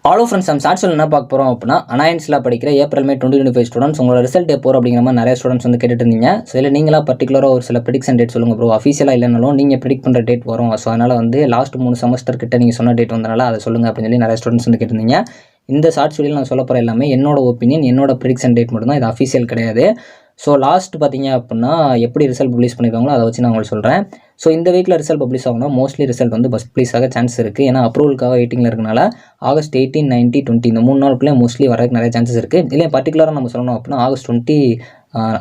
Hello friends, நம்ம ஷார்ட்ஸில் என்ன பார்க்க போகிறோம் அப்படின்னா, அனாயன்ஸில் படிக்கிற ஏப்ரல் மே 2025 ஸ்டூடெண்ட்ஸ் உங்களோட ரிசல்ட் எப்போ அப்படிங்கிற மாதிரி நிறைய ஸ்டூடெண்ட்ஸ் வந்து கேட்டுட்டு இருந்தீங்க. ஸோ இதில் நீங்களாக பர்டிகுலராக ஒரு சில ப்ரிடிக்ஷன் டேட் சொல்லுங்கள் ப்ரோ, அஃபீஷியலாக இல்லைனாலும் நீங்கள் ப்ரிடிக்ட் பண்ணுற டேட் வரும். ஸோ அதனால் வந்து லாஸ்ட் 3 செமஸ்டர் கிட்ட நீங்கள் சொன்ன டேட் வந்தனால அதை சொல்லுங்கள் அப்படின்னு சொல்லி நிறைய ஸ்டூடெண்ட்ஸ் வந்து கேட்டிருந்தீங்க. இந்த ஷார்ட்ஸ் வீடியோவில் நான் சொல்ல போகிற எல்லாமே என்னோட ஒப்பீனியன், என்னோட ப்ரிடிக்ஷன் டேட் மட்டும் தான், இது அஃபீஷியல் கிடையாது. ஸோ லாஸ்ட் பார்த்தீங்க அப்படின்னா எப்படி ரிசல்ட் பப்ளிஷ் பண்ணியிருக்காங்களோ அதை வச்சு நான் உங்களுக்கு சொல்கிறேன். ஸோ இந்த வீக்கில் ரிசல்ட் பப்ளிஷ் ஆகணும், மோஸ்ட்லி ரிசல்ட் வந்து பப்ளிஷ் ஆக சான்ஸ் இருக்குது. ஏன்னா அப்ரூவலுக்காக வெயிட்டிங்கில் இருக்கனால ஆகஸ்ட் 18, 19, 20 இந்த 3 நாளுக்குள்ளே மோஸ்ட்லி வரதுக்கு நிறைய சான்சஸ் இருக்குது. இல்லை பர்டிகுலராக நம்ம சொல்லணும் அப்படின்னா ஆகஸ்ட் 20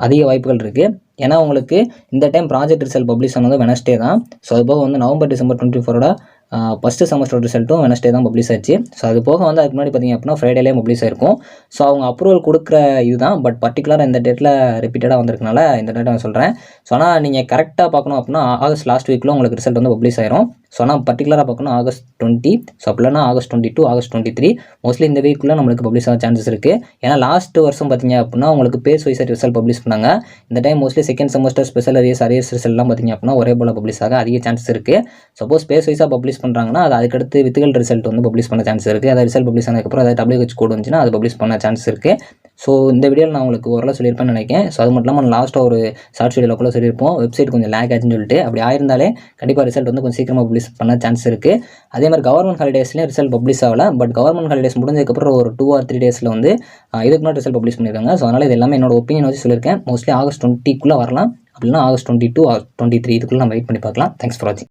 அதிக வாய்ப்புகள் இருக்குது. ஏன்னா உங்களுக்கு இந்த டைம் ப்ராஜெக்ட் ரிசல்ட் பப்ளிஷ் ஆனது வெனஸ்டே தான். ஸோ அது போக வந்து நவம்பர் டிசம்பர் 24ஓட ஃபஸ்ட்டு செமஸ்டர் ரிசல்ட்டும் வெனஸ்டே தான் பப்ளிஷ் ஆச்சு. ஸோ அது போக வந்து அதுக்கு முன்னாடி பார்த்திங்க அப்படின்னா ஃப்ரைடேலேயே பப்ளிஷ் ஆயிருக்கும். ஸோ அவங்க அப்ரூவல் கொடுக்குற இதுதான், பட் பர்டிகுலராக இந்த டேட்டில் ரிப்பீட்டடாக வந்திருக்கனால இந்த டேட்டை நான் சொல்கிறேன். ஸோ ஆனால் நீங்கள் கரெக்டாக பார்க்கணும் அப்படின்னா ஆகஸ்ட் லாஸ்ட் வீக்கில் உங்களுக்கு ரிசல்ட் வந்து பப்ளிஷ் ஆயிரும். ஸோ ஆனால் பர்டிகுலராக பார்க்கணும் ஆகஸ்ட் 20, ஸோ அப்படின்னா ஆகஸ்ட் 22, ஆகஸ்ட் 23 மோஸ்ட்லி இந்த வீக்குள்ளே நம்மளுக்கு பப்ளிஷ் ஆக சான்சஸ் இருக்குது. ஏன்னா லாஸ்ட் வருஷம் பார்த்திங்க அப்படின்னா உங்களுக்கு பேஸ் வைஸாக ரிசல்ட் பப்ளிஷ் பண்ணாங்க. இந்த time mostly second semester special arrears ரிசல்ட்லாம் பார்த்திங்க அப்படின்னா ஒரே போல் பப்ளிஷ் ஆக அதிக சான்சஸ் இருக்குது. சப்போஸ் பேஸ் வைஸாக பப்ளிஷ் பண்ணுறாங்கன்னா அது அதுக்கடுத்து வித்துகள் ரிசல்ட் வந்து பப்ளிஷ் பண்ண சான்ஸ் இருக்குது. அதை ரிசல்ட் பப்ளிஷ் ஆனதுக்கப்புறம் அதை WH கோட் வந்துச்சுன்னா அது பப்ளிஷ் பண்ண சான்ஸ் இருக்குது. ஸோ இந்த வீடியோவில் நான் உங்களுக்கு ஓரளவு சொல்லியிருப்பேன்னு நினைக்கிறேன். ஸோ அது மட்டும் இல்லாமல் நான் லாஸ்ட்டாக ஒரு ஷார்ட்ஸ் வீடியோவில் கூட சொல்லியிருப்போம், வெப்சைட் கொஞ்சம் லேக் ஆச்சுன்னு சொல்லிட்டு. அப்படி ஆயிருந்தாலே கண்டிப்பாக ரிசல்ட் வந்து கொஞ்சம் சீக்கிரமாக பப்ளிஷ் பண்ண சான்ஸ் இருக்குது. அதே மாதிரி கவர்மெண்ட் ஹாலிடேஸ்லேயும் ரிசல்ட் பப்ளிஷ் ஆகலை, பட் கவர்மெண்ட் ஹாலிடேஸ் முடிஞ்சதுக்கப்புறம் ஒரு 2 or 3 டேஸில் வந்து இதுக்கு முன்னாடி ரிசல்ட் பப்ளிஷ் பண்ணியிருக்காங்க. ஸோ அதனால் இது எல்லாமே என்னோட ஒப்பீனியன் வச்சு சொல்லியிருக்கேன். மோஸ்ட்லி ஆகஸ்ட் 20க்குள்ளே வரலாம், அப்படின்னா ஆகஸ்ட் 22 or 23 இதுக்குள்ளே நம்ம வெயிட் பண்ணி பார்க்கலாம். தேங்க்ஸ் ஃபார் வாட்சிங்.